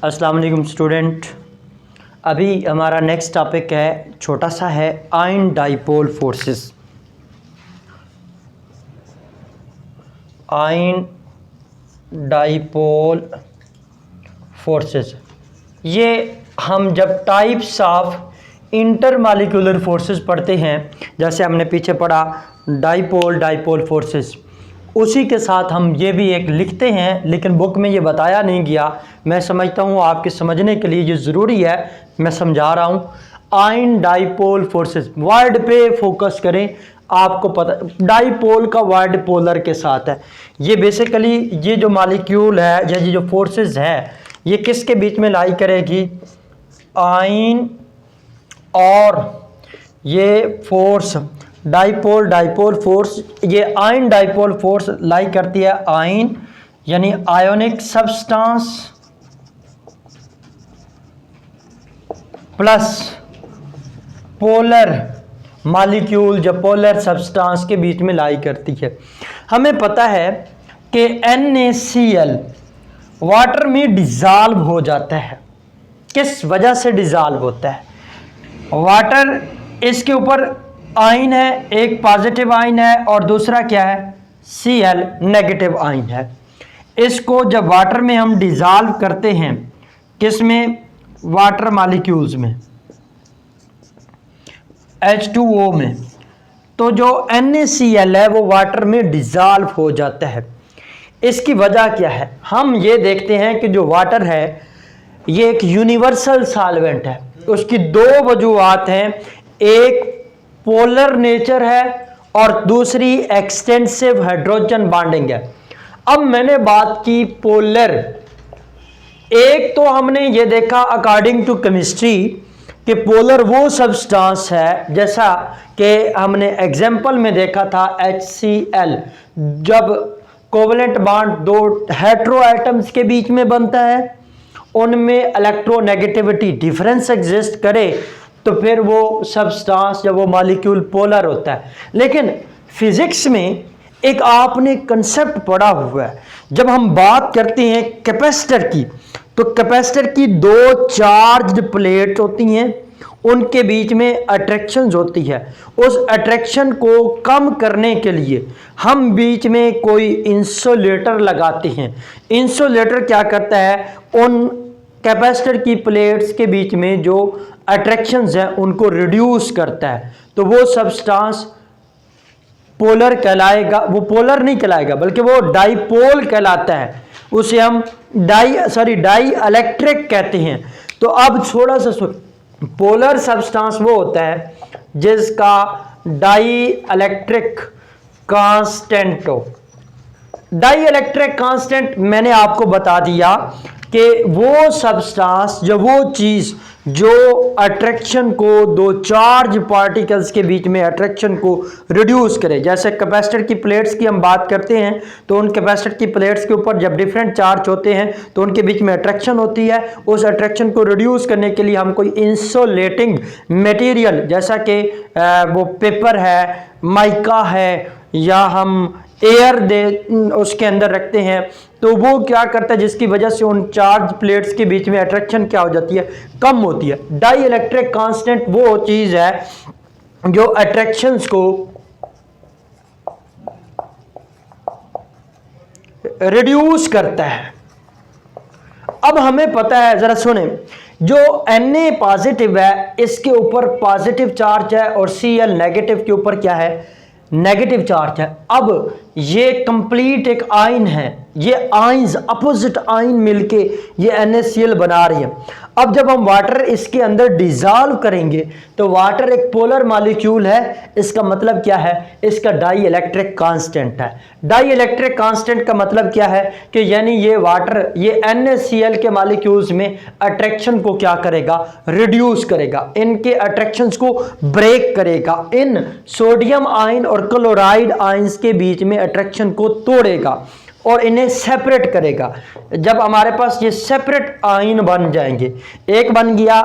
अस्सलाम वालेकुम स्टूडेंट। अभी हमारा नेक्स्ट टॉपिक है, छोटा सा है, ion dipole forces. Ion dipole forces, ये हम जब टाइप्स ऑफ इंटरमॉलिक्यूलर फोर्सेस पढ़ते हैं, जैसे हमने पीछे पढ़ा डाइपोल फोर्सेस, उसी के साथ हम ये भी एक लिखते हैं, लेकिन बुक में ये बताया नहीं गया। मैं समझता हूँ आपके समझने के लिए ये ज़रूरी है, मैं समझा रहा हूँ। आयन डाइपोल फोर्सेस, वर्ड पे फोकस करें। आपको पता डाइपोल का वर्ड पोलर के साथ है। ये बेसिकली ये जो मॉलिक्यूल है या ये जो फोर्सेस है, ये किसके बीच में लाई करेगी? आयन और ये फोर्स डाइपोल फोर्स, ये आयन डाइपोल फोर्स लाई करती है आयन यानी ionic substance plus polar molecule, जो पोलर सब्सटेंस के बीच में लाई करती है। हमें पता है कि NaCl वाटर में डिज़ाल्व हो जाता है। किस वजह से डिज़ाल्व होता है? वाटर, इसके ऊपर आयन है, एक पॉजिटिव आयन है और दूसरा क्या है? Cl नेगेटिव आयन है। इसको जब वाटर में हम डिज़ाल्व करते हैं, किस में? वाटर मॉलिक्यूल्स में, H2O में, तो जो NaCl है वो वाटर में डिज़ाल्व हो जाता है। इसकी वजह क्या है? हम ये देखते हैं कि जो वाटर है ये एक यूनिवर्सल सॉल्वेंट है। उसकी दो वजूहात हैं, एक पोलर नेचर है और दूसरी एक्सटेंसिव हाइड्रोजन बॉन्डिंग है। अब मैंने बात की पोलर। एक तो हमने ये देखा अकॉर्डिंग टू केमिस्ट्री कि पोलर वो सब्सटेंस है, जैसा कि हमने एग्जाम्पल में देखा था HCl, जब कोवलेंट बॉन्ड दो हेटेरो एटम्स के बीच में बनता है, उनमें इलेक्ट्रोनेगेटिविटी डिफरेंस एग्जिस्ट करे तो फिर वो सब्सटेंस या वो मॉलिक्यूल पोलर होता है। लेकिन फिजिक्स में एक आपने कंसेप्ट पढ़ा हुआ है, जब हम बात करते हैं कैपेसिटर की, तो कैपेसिटर की दो चार्ज्ड प्लेट होती हैं, उनके बीच में अट्रैक्शंस होती है। उस अट्रैक्शन को कम करने के लिए हम बीच में कोई इंसुलेटर लगाते हैं। इंसुलेटर क्या करता है? उन कैपेसिटर की प्लेट्स के बीच में जो अट्रैक्शंस हैं उनको रिड्यूस करता है। तो वो सब्सटेंस पोलर कहलाएगा। वो पोलर नहीं कहलाएगा बल्कि वो डाइपोल कहलाता है। उसे हम डाई इलेक्ट्रिक कहते हैं। तो अब थोड़ा सा पोलर सब्सटेंस वो होता है जिसका डाई इलेक्ट्रिक कांस्टेंट हो। डाई इलेक्ट्रिक कांस्टेंट मैंने आपको बता दिया कि वो सब्सटेंस, जो वो चीज़ जो अट्रैक्शन को, दो चार्ज पार्टिकल्स के बीच में अट्रैक्शन को रिड्यूस करे। जैसे कैपेसिटर की प्लेट्स की हम बात करते हैं, तो उन कैपेसिटर की प्लेट्स के ऊपर जब डिफरेंट चार्ज होते हैं तो उनके बीच में अट्रैक्शन होती है। उस अट्रैक्शन को रिड्यूस करने के लिए हम कोई इंसुलेटिंग मटेरियल, जैसा कि वो पेपर है, माइका है, या हम एयर दे उसके अंदर रखते हैं, तो वो क्या करता है, जिसकी वजह से उन चार्ज प्लेट्स के बीच में अट्रैक्शन क्या हो जाती है? कम होती है। डाई इलेक्ट्रिक कांस्टेंट वो चीज है जो अट्रैक्शंस को रिड्यूस करता है। अब हमें पता है, जरा सुने, जो Na पॉजिटिव है इसके ऊपर पॉजिटिव चार्ज है और Cl नेगेटिव के ऊपर क्या है? नेगेटिव चार्ज है। अब ये कंप्लीट एक आयन है, ये आयन्स अपोजिट आयन मिलके ये NaCl बना रही है। अब जब हम वाटर इसके अंदर डिज़ोल्व करेंगे तो वाटर एक पोलर मॉलिक्यूल है। इसका मतलब क्या है? इसका डाई इलेक्ट्रिक कांस्टेंट है। डाई इलेक्ट्रिक कांस्टेंट का मतलब क्या है कि यानी ये वाटर, ये NaCl के मॉलिक्यूल्स में अट्रैक्शन को क्या करेगा? रिड्यूस करेगा, इनके अट्रैक्शंस को ब्रेक करेगा, इन सोडियम आयन और क्लोराइड आयन्स के बीच में अट्रैक्शन को तोड़ेगा और इन्हें सेपरेट करेगा। जब हमारे पास ये सेपरेट आयन बन जाएंगे, एक बन गया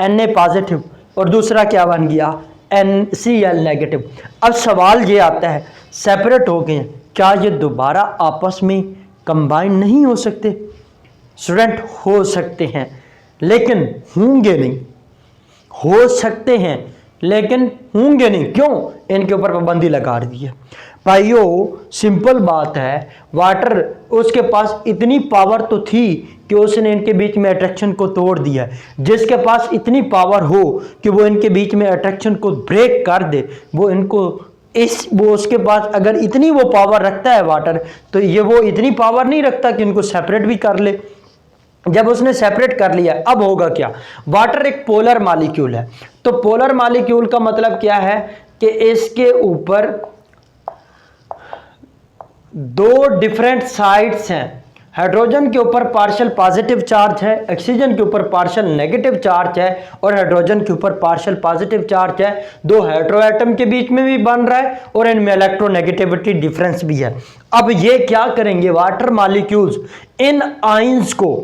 Na पॉजिटिव और दूसरा क्या बन गया? Cl negative. अब सवाल ये आता है, सेपरेट हो गए, क्या ये दोबारा आपस में कंबाइन नहीं हो सकते? स्टूडेंट हो सकते हैं लेकिन होंगे नहीं, हो सकते हैं लेकिन होंगे नहीं। क्यों? इनके ऊपर पाबंदी लगा दी है भाइयों। सिंपल बात है, वाटर उसके पास इतनी पावर तो थी कि उसने इनके बीच में अट्रैक्शन को तोड़ दिया। जिसके पास इतनी पावर हो कि वो इनके बीच में अट्रैक्शन को ब्रेक कर दे, वो उसके पास अगर इतनी वो पावर रखता है वाटर, तो ये वो इतनी पावर नहीं रखता कि इनको सेपरेट भी कर ले। जब उसने सेपरेट कर लिया, अब होगा क्या? वाटर एक पोलर मॉलिक्यूल है, तो पोलर मॉलिक्यूल का मतलब क्या है कि इसके ऊपर दो डिफरेंट साइड्स हैं। हाइड्रोजन के ऊपर पार्शियल पॉजिटिव चार्ज है, ऑक्सीजन के ऊपर पार्शियल नेगेटिव चार्ज है, और हाइड्रोजन के ऊपर पार्शियल पॉजिटिव चार्ज है। दो हाइड्रोएटम के बीच में भी बन रहा है और इनमें इलेक्ट्रोनेगेटिविटी डिफरेंस भी है। अब ये क्या करेंगे? वाटर मॉलिक्यूल्स इन आयंस को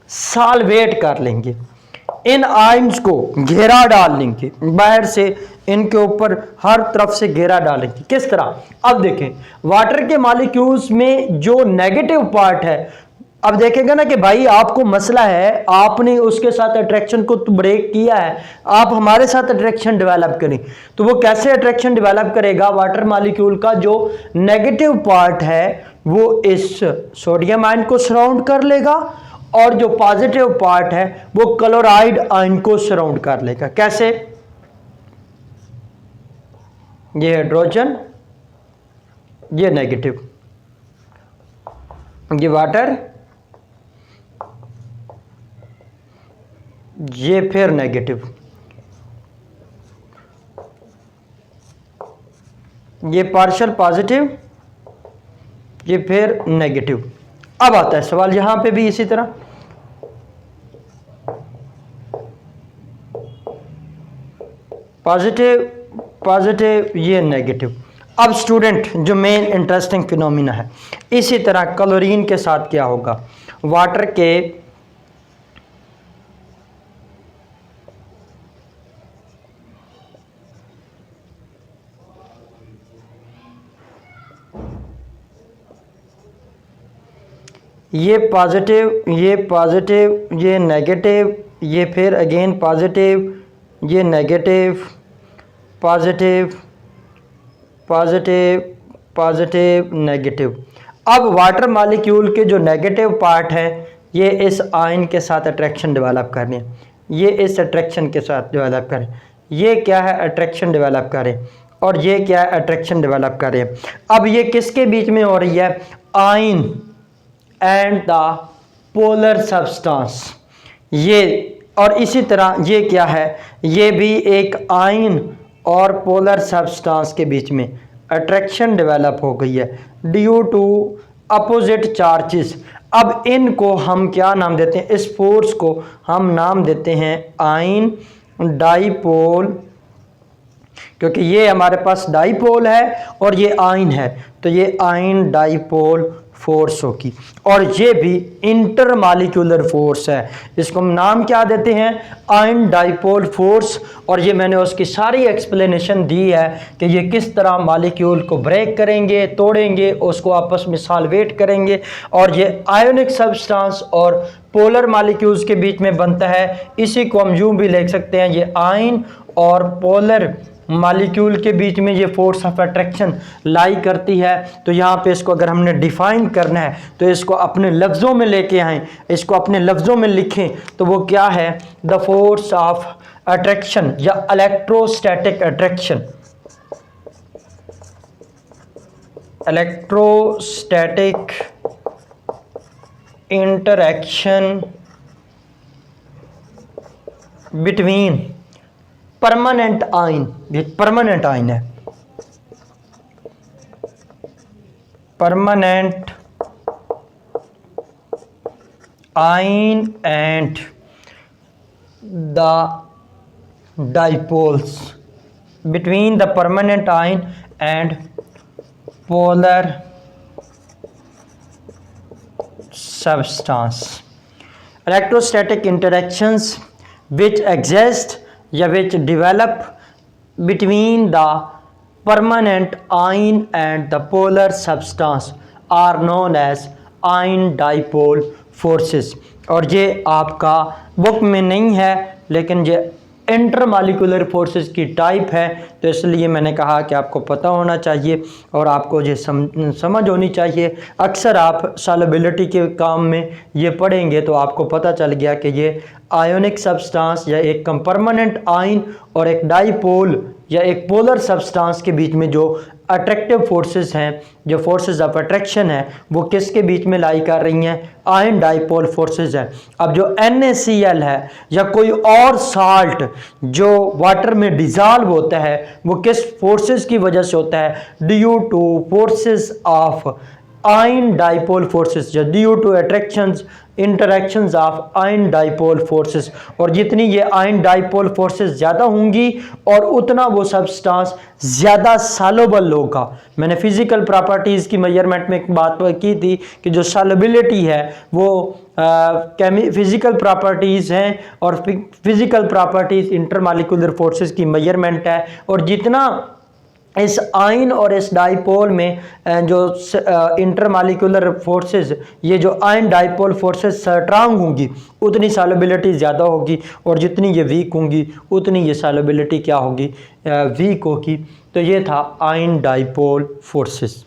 सॉल्वेट कर लेंगे, इन आयंस को घेरा डाल लेंगे, बाहर से इनके ऊपर हर तरफ से घेरा डालेंगे। किस तरह? अब देखें, वाटर के मॉलिक्यूल्स में जो नेगेटिव पार्ट है, अब देखेंगे ना कि भाई आपको मसला है, आपने उसके साथ अट्रैक्शन को तो ब्रेक किया है, आप हमारे साथ अट्रैक्शन डेवलप करें, तो वो कैसे अट्रैक्शन डेवलप करेगा? वाटर मॉलिक्यूल का जो नेगेटिव पार्ट है वो इस सोडियम आयन को सराउंड कर लेगा, और जो पॉजिटिव पार्ट है वो क्लोराइड आयन को सराउंड कर लेगा। कैसे? ये हाइड्रोजन, ये नेगेटिव, ये वाटर, ये फिर नेगेटिव, ये पार्शियल पॉजिटिव, ये फिर नेगेटिव। अब आता है सवाल, यहां पे भी इसी तरह पॉजिटिव पॉजिटिव, ये नेगेटिव। अब स्टूडेंट, जो मेन इंटरेस्टिंग फिनोमिना है, इसी तरह क्लोरीन के साथ क्या होगा? वाटर के ये पॉजिटिव, ये पॉजिटिव, ये नेगेटिव, ये फिर अगेन पॉजिटिव, ये negative, positive positive positive negative. अब वाटर मॉलिक्यूल के जो नेगेटिव पार्ट है, ये इस आयन के साथ अट्रैक्शन डेवलप कर रहे हैं, ये इस अट्रैक्शन के साथ डेवलप करें। ये क्या है? अट्रैक्शन डेवलप करें, और ये क्या है? अट्रैक्शन डेवलप करें। अब ये किसके बीच में हो रही है? Ion and the polar substance. ये और इसी तरह ये क्या है? ये भी एक आयन और पोलर सब्सटेंस के बीच में अट्रैक्शन डेवलप हो गई है ड्यू टू अपोजिट चार्जेस। अब इनको हम क्या नाम देते हैं? इस फोर्स को हम नाम देते हैं आयन डाइपोल, क्योंकि ये हमारे पास डाइपोल है और ये आयन है, तो ये आयन डाइपोल फोर्स होगी। और ये भी इंटरमॉलिक्यूलर फोर्स है, इसको हम नाम क्या देते हैं? Ion dipole force. और ये मैंने उसकी सारी एक्सप्लेनेशन दी है कि ये किस तरह मॉलिक्यूल को ब्रेक करेंगे, तोड़ेंगे, उसको आपस में सॉल्वेट करेंगे, और ये आयोनिक सब्सटेंस और पोलर मॉलिक्यूल्स के बीच में बनता है। इसी को हम यूं भी लिख सकते हैं, ये आयन और पोलर मॉलिक्यूल के बीच में ये फोर्स ऑफ अट्रैक्शन लाई करती है। तो यहाँ पे इसको अगर हमने डिफाइन करना है तो इसको अपने लफ्ज़ों में लेके आएँ, इसको अपने लफ्ज़ों में लिखें, तो वो क्या है? द फोर्स ऑफ अट्रैक्शन या electrostatic attraction, electrostatic interaction between permanent ion, ये परमानेंट आयन है, permanent ion and the dipoles between the permanent ion and polar substance. Electrostatic interactions which exist या which develop between the permanent ion and the polar substance are known as ion dipole forces. और ये आपका book में नहीं है, लेकिन ये intermolecular forces की टाइप है, तो इसलिए मैंने कहा कि आपको पता होना चाहिए और आपको ये समझ होनी चाहिए। अक्सर आप सॉल्युबिलिटी के काम में ये पढ़ेंगे तो आपको पता चल गया कि ये आयोनिक सब्सटेंस या एक परमानेंट आयन और एक डाईपोल या एक पोलर सब्सटेंस के बीच में जो अट्रैक्टिव फोर्सेस हैं, जो फोर्सेस ऑफ अट्रैक्शन है, वो किसके बीच में लाई कर रही हैं? आयन डाईपोल फोर्सेस है। अब जो NaCl है या कोई और साल्ट जो वाटर में डिज़ॉल्व होता है, वो किस फोर्सेस की वजह से होता है? Due to forces of ion dipole forces, या due to interactions of ion dipole forces. और जितनी ये आयन डाईपोल फोर्सेस ज़्यादा होंगी और उतना वो सब्सटेंस ज़्यादा सॉल्युबल होगा। मैंने फिजिकल प्रॉपर्टीज़ की मेजरमेंट में एक बात की थी कि जो सॉल्युबिलिटी है वो फिजिकल प्रॉपर्टीज़ हैं और फिजिकल प्रॉपर्टीज़ इंटरमॉलिक्यूलर फोर्सेस की मेजरमेंट है। और जितना इस आयन और इस डाईपोल में जो इंटरमॉलिक्यूलर फोर्सेस, ये जो आयन डाईपोल फोर्सेस स्ट्रांग होंगी उतनी सॉल्युबिलिटी ज़्यादा होगी, और जितनी ये वीक होंगी उतनी ये सॉल्युबिलिटी क्या होगी? वीक होगी। तो ये था आयन डाईपोल फोर्सेस।